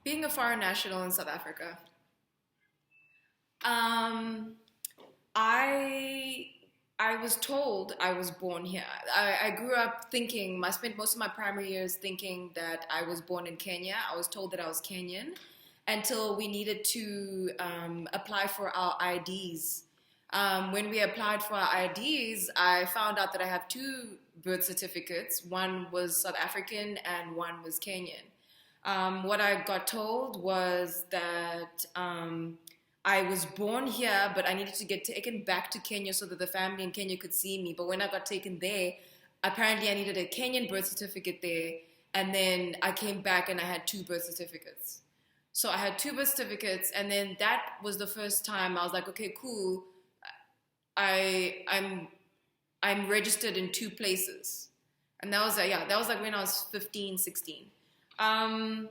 Being a foreign national in South Africa, um, I I was told I was born here. I grew up thinking. I spent most of my primary years thinking that I was born in Kenya. I was told that I was Kenyan until we needed to apply for our IDs. When we applied for our IDs, I found out that I have two birth certificates. One was South African and one was Kenyan. What I got told was that I was born here, but I needed to get taken back to Kenya so that the family in Kenya could see me. But when I got taken there, apparently I needed a Kenyan birth certificate there. And then I came back and I had two birth certificates. So I had two birth certificates, and then that was the first time I was like, okay, cool. I'm registered in two places. And that was that was like when I was 15, 16. Um,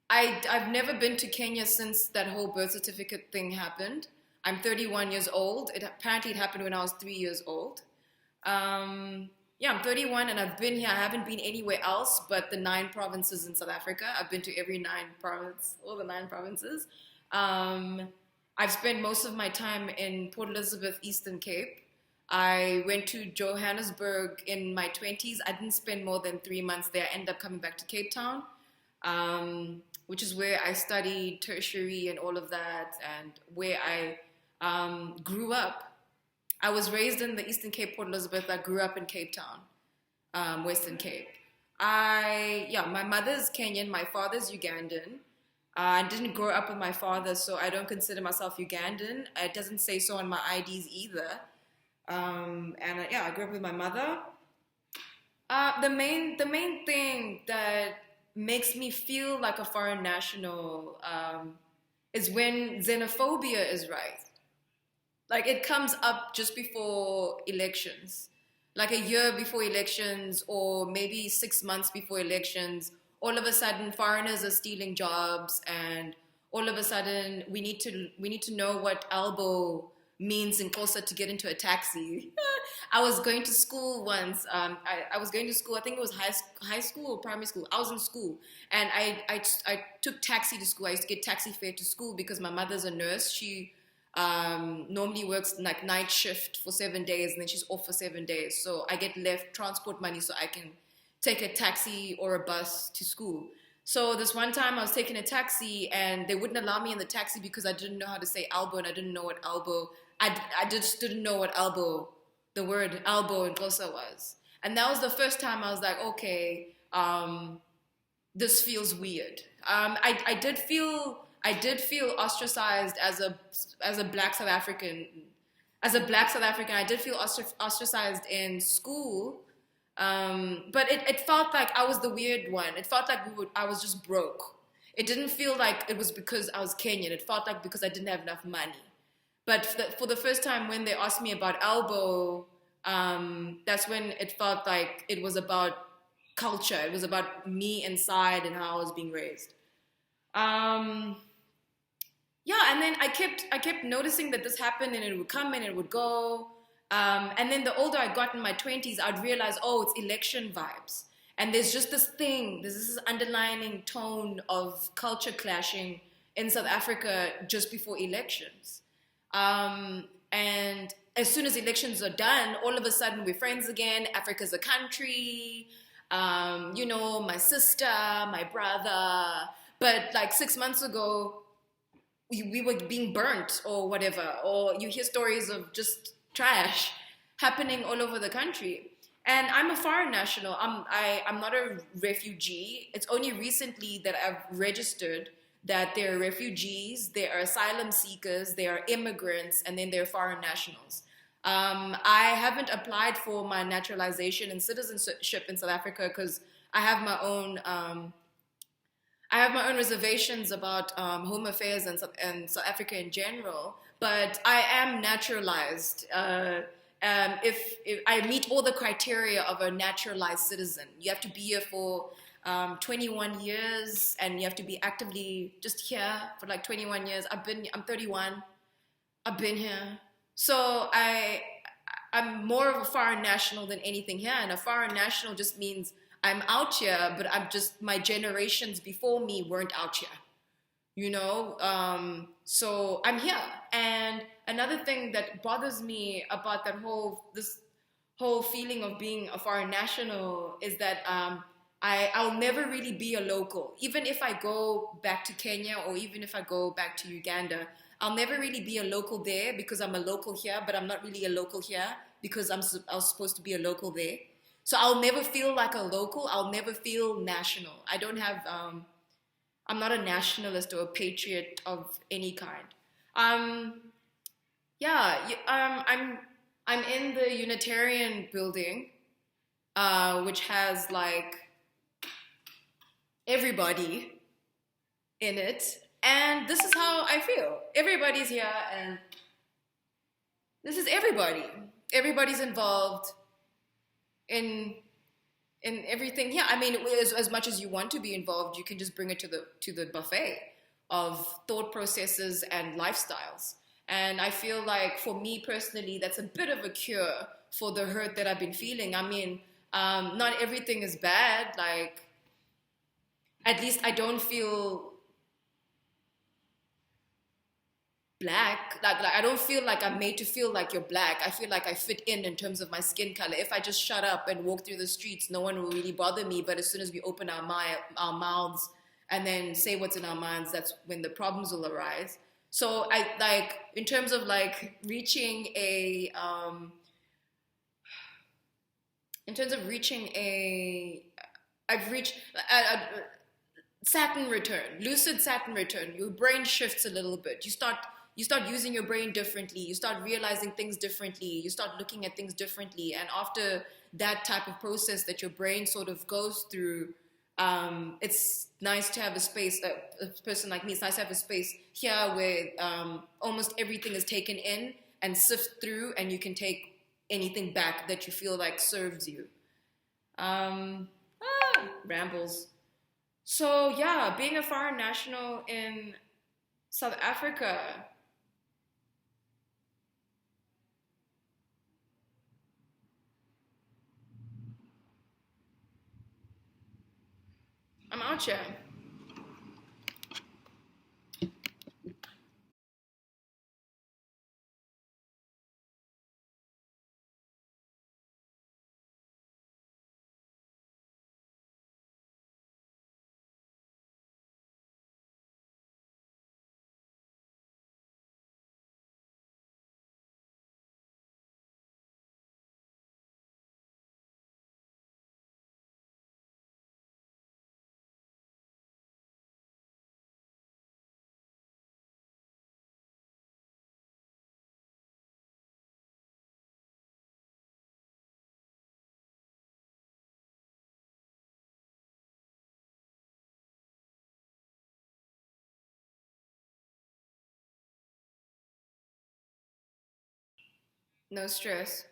I've never been to Kenya since that whole birth certificate thing happened. I'm 31 years old. It happened when I was 3 years old. I'm 31 and I've been here. I haven't been anywhere else but the nine provinces in South Africa. I've been to all the nine provinces. Um, I've spent most of my time in Port Elizabeth, Eastern Cape. I went to Johannesburg in my 20s. I didn't spend more than 3 months there. I ended up coming back to Cape Town, which is where I studied tertiary and all of that, and where I grew up. I was raised in the Eastern Cape, Port Elizabeth. I grew up in Cape Town, Western Cape. My mother's Kenyan, my father's Ugandan. I didn't grow up with my father, so I don't consider myself Ugandan. It doesn't say so on my IDs either. I grew up with my mother. The main thing that makes me feel like a foreign national is when xenophobia is right. Like it comes up just before elections, like a year before elections, or maybe 6 months before elections. All of a sudden, foreigners are stealing jobs, and all of a sudden, we need to know what elbow means in Kosa to get into a taxi. I was going to school once. I was going to school. I think it was high school or primary school. I was in school, and I took taxi to school. I used to get taxi fare to school because my mother's a nurse. She normally works like night shift for 7 days, and then she's off for 7 days. So I get left transport money so I can take a taxi or a bus to school. So this one time I was taking a taxi and they wouldn't allow me in the taxi because I didn't know how to say elbow, and I didn't know what elbow. I just didn't know what elbow, the word elbow in Xhosa was. And that was the first time I was like, okay, this feels weird. I did feel ostracized as a black South African. As a black South African, I did feel ostracized in school, but it felt like I was the weird one. It felt like I was just broke. It didn't feel like it was because I was Kenyan. It felt like because I didn't have enough money. But for the first time when they asked me about elbow, that's when it felt like it was about culture. It was about me inside and how I was being raised. Um, and then I kept noticing that this happened, and it would come and it would go. And then the older I got in my 20s, I'd realize, oh, it's election vibes. And there's just there's this underlining tone of culture clashing in South Africa just before elections. And as soon as elections are done, all of a sudden we're friends again. Africa's a country. My sister, my brother. But like 6 months ago, we were being burnt or whatever, or you hear stories of just trash happening all over the country. And I'm a foreign national. I'm not a refugee. It's only recently that I've registered that there are refugees, there are asylum seekers, there are immigrants, and then there are foreign nationals. I haven't applied for my naturalization and citizenship in South Africa because I have my own reservations about home affairs and South Africa in general, but I am naturalized. If I meet all the criteria of a naturalized citizen, you have to be here for 21 years, and you have to be actively just here for like 21 years. I'm 31. I've been here, so I'm more of a foreign national than anything here, and a foreign national just means I'm out here, but I'm just, my generations before me weren't out here, you know? So I'm here. And another thing that bothers me about this whole feeling of being a foreign national is that I'll never really be a local. Even if I go back to Kenya or even if I go back to Uganda, I'll never really be a local there because I'm a local here, but I'm not really a local here because I was supposed to be a local there. So I'll never feel like a local. I'll never feel national. I don't have. I'm not a nationalist or a patriot of any kind. Um, yeah, I'm in the Unitarian building, which has like everybody in it, and this is how I feel. Everybody's here, and this is everybody. Everybody's involved in everything. Yeah, I mean, as much as you want to be involved, you can just bring it to the buffet of thought processes and lifestyles. And I feel like for me personally, that's a bit of a cure for the hurt that I've been feeling. I mean, not everything is bad. Like, at least I don't feel black. Like I don't feel like I'm made to feel like you're black. I feel like I fit in terms of my skin color. If I just shut up and walk through the streets, no one will really bother me. But as soon as we open our mouths and then say what's in our minds, that's when the problems will arise. So I like in terms of like reaching a in terms of reaching a I've reached a Saturn return, lucid Saturn return. Your brain shifts a little bit. You start using your brain differently. You start realizing things differently. You start looking at things differently. And after that type of process that your brain sort of goes through, it's nice to have a space. A person like me, it's nice to have a space here where almost everything is taken in and sift through, and you can take anything back that you feel like serves you. Rambles. So yeah, being a foreign national in South Africa, I'm out here. No stress.